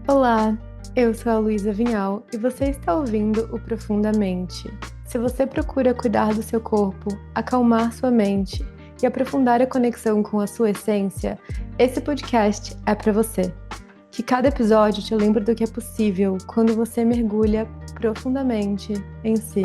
Olá, eu sou a Luísa Vinhal e você está ouvindo o Profundamente. Se você procura cuidar do seu corpo, acalmar sua mente e aprofundar a conexão com a sua essência, esse podcast é para você. Que cada episódio te lembre do que é possível quando você mergulha profundamente em si.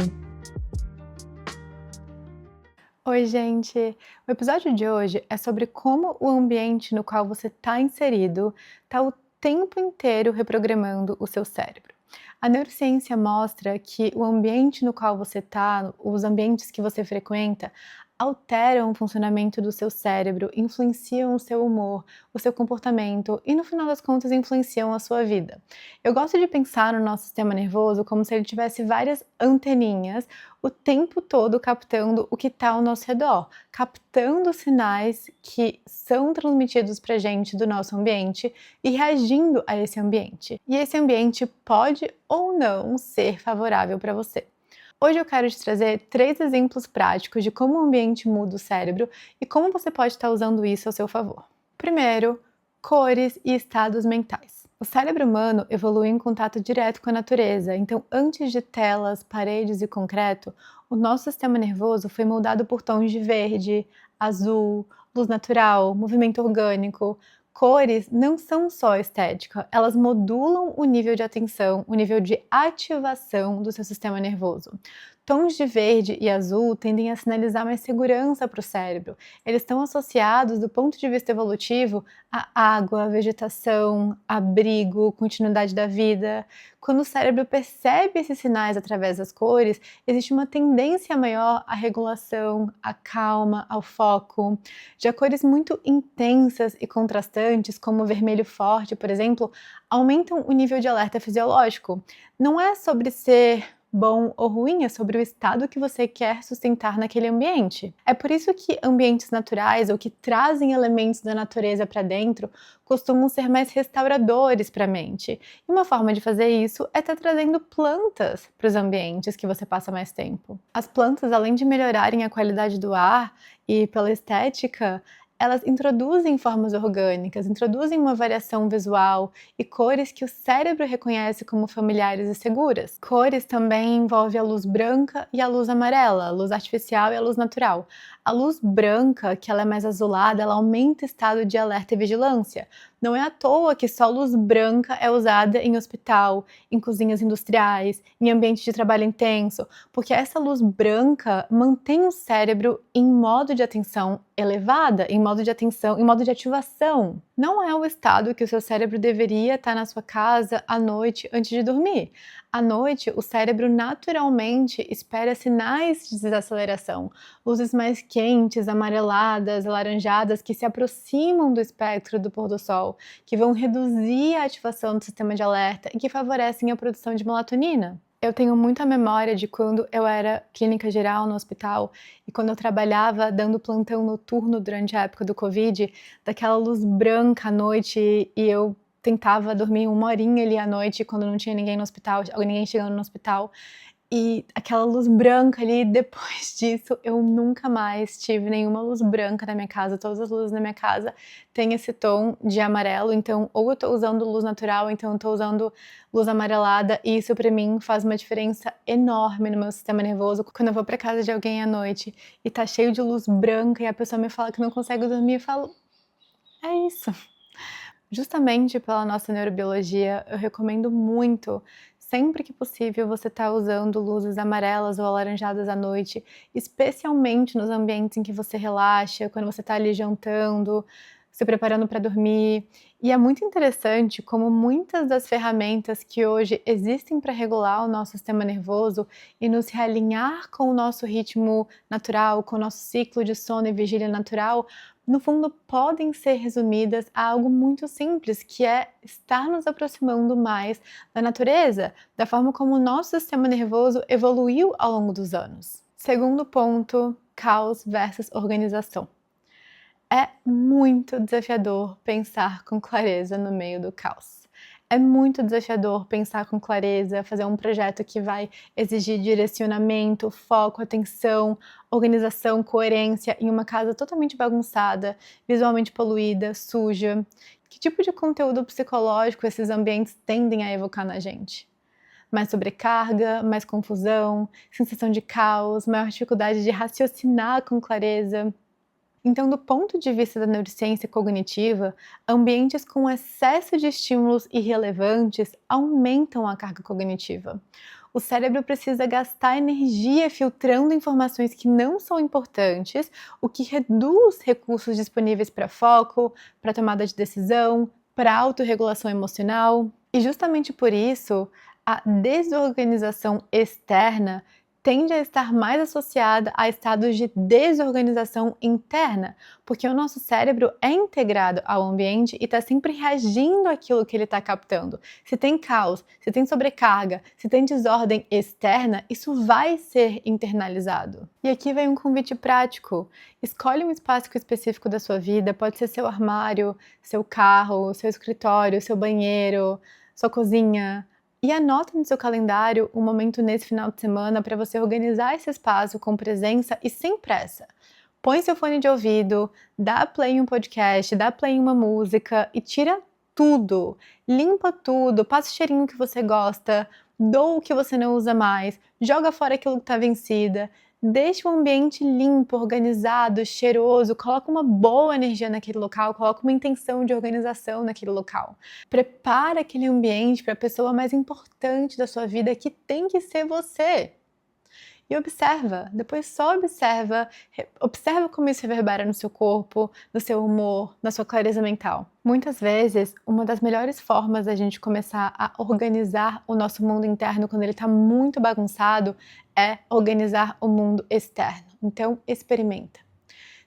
Oi, gente! O episódio de hoje é sobre como o ambiente no qual você está inserido está o tempo inteiro reprogramando o seu cérebro. A neurociência mostra que o ambiente no qual você está, os ambientes que você frequenta, alteram o funcionamento do seu cérebro, influenciam o seu humor, o seu comportamento e, no final das contas, influenciam a sua vida. Eu gosto de pensar no nosso sistema nervoso como se ele tivesse várias anteninhas o tempo todo captando o que está ao nosso redor, captando sinais que são transmitidos para a gente do nosso ambiente e reagindo a esse ambiente. E esse ambiente pode ou não ser favorável para você. Hoje eu quero te trazer 3 exemplos práticos de como o ambiente muda o cérebro e como você pode estar usando isso a seu favor. Primeiro, cores e estados mentais. O cérebro humano evolui em contato direto com a natureza, então antes de telas, paredes e concreto, o nosso sistema nervoso foi moldado por tons de verde, azul, luz natural, movimento orgânico. Cores não são só estética, elas modulam o nível de atenção, o nível de ativação do seu sistema nervoso. Tons de verde e azul tendem a sinalizar mais segurança para o cérebro. Eles estão associados, do ponto de vista evolutivo, a água, a vegetação, abrigo, continuidade da vida. Quando o cérebro percebe esses sinais através das cores, existe uma tendência maior à regulação, à calma, ao foco. Já cores muito intensas e contrastantes, como o vermelho forte, por exemplo, aumentam o nível de alerta fisiológico. Não é sobre ser bom ou ruim, é sobre o estado que você quer sustentar naquele ambiente. É por isso que ambientes naturais ou que trazem elementos da natureza para dentro costumam ser mais restauradores para a mente. E uma forma de fazer isso é estar trazendo plantas para os ambientes que você passa mais tempo. As plantas, além de melhorarem a qualidade do ar e pela estética, elas introduzem formas orgânicas, introduzem uma variação visual e cores que o cérebro reconhece como familiares e seguras. Cores também envolvem a luz branca e a luz amarela, a luz artificial e a luz natural. A luz branca, que ela é mais azulada, ela aumenta o estado de alerta e vigilância. Não é à toa que só luz branca é usada em hospital, em cozinhas industriais, em ambiente de trabalho intenso, porque essa luz branca mantém o cérebro em modo de atenção elevada, em modo de atenção, em modo de ativação. Não é o estado que o seu cérebro deveria estar na sua casa à noite antes de dormir. À noite, o cérebro naturalmente espera sinais de desaceleração, luzes mais quentes, amareladas, alaranjadas, que se aproximam do espectro do pôr do sol, que vão reduzir a ativação do sistema de alerta e que favorecem a produção de melatonina. Eu tenho muita memória de quando eu era clínica geral no hospital e quando eu trabalhava dando plantão noturno durante a época do Covid, daquela luz branca à noite e eu tentava dormir 1 horinha ali à noite quando não tinha ninguém no hospital, ninguém chegando no hospital. E aquela luz branca ali, depois disso, eu nunca mais tive nenhuma luz branca na minha casa. Todas as luzes na minha casa têm esse tom de amarelo, então ou eu tô usando luz natural, ou então eu tô usando luz amarelada, e isso pra mim faz uma diferença enorme no meu sistema nervoso. Quando eu vou pra casa de alguém à noite e tá cheio de luz branca e a pessoa me fala que não consegue dormir, eu falo, é isso. Justamente pela nossa neurobiologia, eu recomendo muito, sempre que possível, você estar usando luzes amarelas ou alaranjadas à noite, especialmente nos ambientes em que você relaxa, quando você está ali jantando, se preparando para dormir. E é muito interessante como muitas das ferramentas que hoje existem para regular o nosso sistema nervoso e nos realinhar com o nosso ritmo natural, com o nosso ciclo de sono e vigília natural, no fundo, podem ser resumidas a algo muito simples, que é estar nos aproximando mais da natureza, da forma como o nosso sistema nervoso evoluiu ao longo dos anos. Segundo ponto, caos versus organização. É muito desafiador pensar com clareza no meio do caos. É muito desafiador pensar com clareza, fazer um projeto que vai exigir direcionamento, foco, atenção, organização, coerência em uma casa totalmente bagunçada, visualmente poluída, suja, Que tipo de conteúdo psicológico esses ambientes tendem a evocar na gente? Mais sobrecarga, mais confusão, sensação de caos, maior dificuldade de raciocinar com clareza. Então, do ponto de vista da neurociência cognitiva, ambientes com excesso de estímulos irrelevantes aumentam a carga cognitiva. O cérebro precisa gastar energia filtrando informações que não são importantes, o que reduz recursos disponíveis para foco, para tomada de decisão, para autorregulação emocional. E justamente por isso, a desorganização externa tende a estar mais associada a estados de desorganização interna, porque o nosso cérebro é integrado ao ambiente e está sempre reagindo àquilo que ele está captando. Se tem caos, se tem sobrecarga, se tem desordem externa, isso vai ser internalizado. E aqui vem um convite prático. Escolhe um espaço específico da sua vida, pode ser seu armário, seu carro, seu escritório, seu banheiro, sua cozinha. E anota no seu calendário um momento nesse final de semana para você organizar esse espaço com presença e sem pressa. Põe seu fone de ouvido, dá play em um podcast, dá play em uma música e tira tudo. Limpa tudo, passa o cheirinho que você gosta, doa o que você não usa mais, joga fora aquilo que está vencida. Deixa o ambiente limpo, organizado, cheiroso, coloca uma boa energia naquele local, coloca uma intenção de organização naquele local. Prepara aquele ambiente para a pessoa mais importante da sua vida, que tem que ser você. E observa, depois só observa, observa como isso reverbera no seu corpo, no seu humor, na sua clareza mental. Muitas vezes, uma das melhores formas da gente começar a organizar o nosso mundo interno quando ele está muito bagunçado é organizar o mundo externo. Então, experimenta.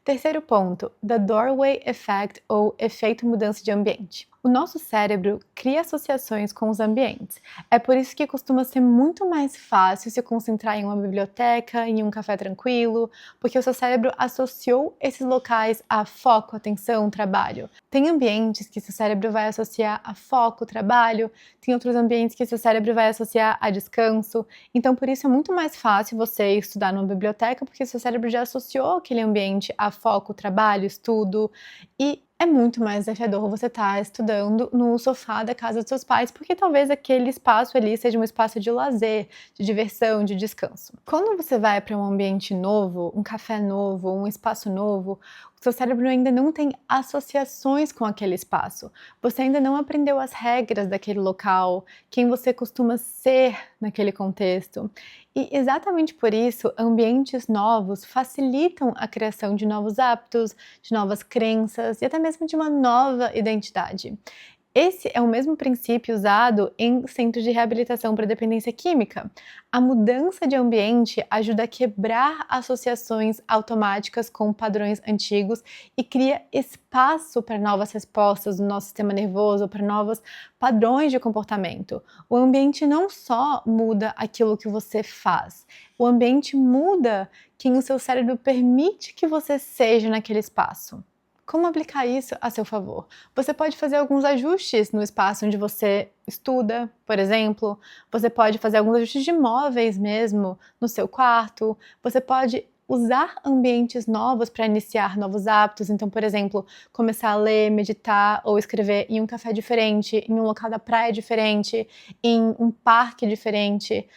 Terceiro ponto, The Doorway Effect ou efeito mudança de ambiente. O nosso cérebro cria associações com os ambientes. É por isso que costuma ser muito mais fácil se concentrar em uma biblioteca, em um café tranquilo, porque o seu cérebro associou esses locais a foco, atenção, trabalho. Tem ambientes que seu cérebro vai associar a foco, trabalho, tem outros ambientes que seu cérebro vai associar a descanso. Então, por isso é muito mais fácil você estudar numa biblioteca, porque seu cérebro já associou aquele ambiente a foco, trabalho, estudo, e é muito mais desafiador você estar estudando no sofá da casa dos seus pais, porque talvez aquele espaço ali seja um espaço de lazer, de diversão, de descanso. Quando você vai para um ambiente novo, um café novo, um espaço novo, o seu cérebro ainda não tem associações com aquele espaço. Você ainda não aprendeu as regras daquele local, quem você costuma ser naquele contexto. E exatamente por isso, ambientes novos facilitam a criação de novos hábitos, de novas crenças e até mesmo de uma nova identidade. Esse é o mesmo princípio usado em centros de reabilitação para dependência química. A mudança de ambiente ajuda a quebrar associações automáticas com padrões antigos e cria espaço para novas respostas do nosso sistema nervoso, para novos padrões de comportamento. O ambiente não só muda aquilo que você faz, o ambiente muda quem o seu cérebro permite que você seja naquele espaço. Como aplicar isso a seu favor? Você pode fazer alguns ajustes no espaço onde você estuda, por exemplo. Você pode fazer alguns ajustes de móveis mesmo no seu quarto. Você pode usar ambientes novos para iniciar novos hábitos. Então, por exemplo, começar a ler, meditar ou escrever em um café diferente, em um local da praia diferente, em um parque diferente.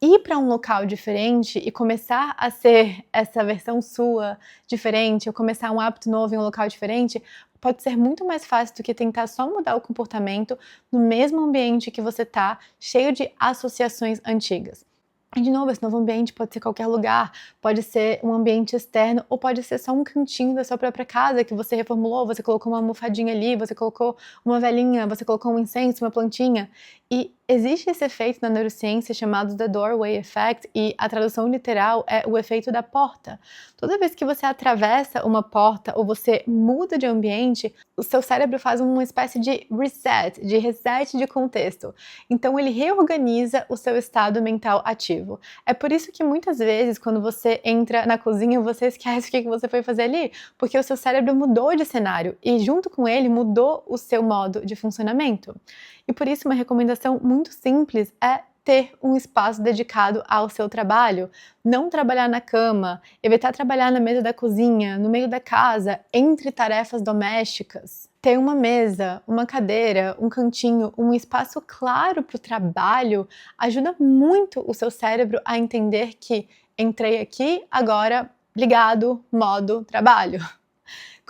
Ir para um local diferente e começar a ser essa versão sua diferente, ou começar um hábito novo em um local diferente, pode ser muito mais fácil do que tentar só mudar o comportamento no mesmo ambiente que você está, cheio de associações antigas. E de novo, esse novo ambiente pode ser qualquer lugar, pode ser um ambiente externo ou pode ser só um cantinho da sua própria casa que você reformulou, você colocou uma almofadinha ali, você colocou uma velinha, você colocou um incenso, uma plantinha. E existe esse efeito na neurociência chamado The Doorway Effect e a tradução literal é o efeito da porta. Toda vez que você atravessa uma porta ou você muda de ambiente, o seu cérebro faz uma espécie de reset de contexto. Então ele reorganiza o seu estado mental ativo. É por isso que muitas vezes quando você entra na cozinha você esquece o que você foi fazer ali, porque o seu cérebro mudou de cenário e junto com ele mudou o seu modo de funcionamento. E por isso uma recomendação muito simples é ter um espaço dedicado ao seu trabalho, não trabalhar na cama, evitar trabalhar na mesa da cozinha, no meio da casa, entre tarefas domésticas. Ter uma mesa, uma cadeira, um cantinho, um espaço claro para o trabalho ajuda muito o seu cérebro a entender que entrei aqui, agora ligado, modo trabalho.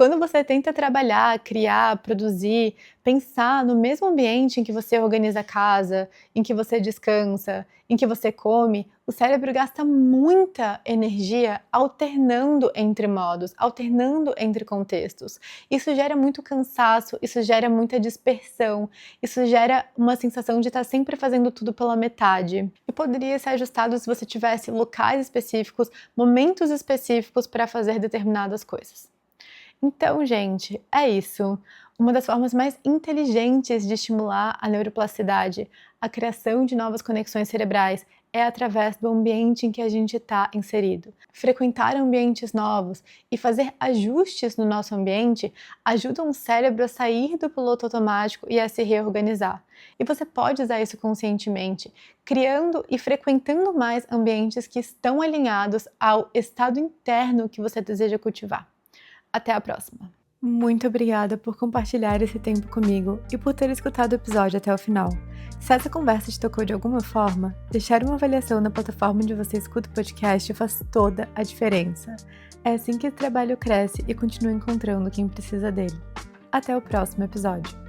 Quando você tenta trabalhar, criar, produzir, pensar no mesmo ambiente em que você organiza a casa, em que você descansa, em que você come, o cérebro gasta muita energia alternando entre modos, alternando entre contextos. Isso gera muito cansaço, isso gera muita dispersão, isso gera uma sensação de estar sempre fazendo tudo pela metade. E poderia ser ajustado se você tivesse locais específicos, momentos específicos para fazer determinadas coisas. Então, gente, é isso. Uma das formas mais inteligentes de estimular a neuroplasticidade, a criação de novas conexões cerebrais, é através do ambiente em que a gente está inserido. Frequentar ambientes novos e fazer ajustes no nosso ambiente ajudam o cérebro a sair do piloto automático e a se reorganizar. E você pode usar isso conscientemente, criando e frequentando mais ambientes que estão alinhados ao estado interno que você deseja cultivar. Até a próxima! Muito obrigada por compartilhar esse tempo comigo e por ter escutado o episódio até o final. Se essa conversa te tocou de alguma forma, deixar uma avaliação na plataforma onde você escuta o podcast faz toda a diferença. É assim que o trabalho cresce e continua encontrando quem precisa dele. Até o próximo episódio!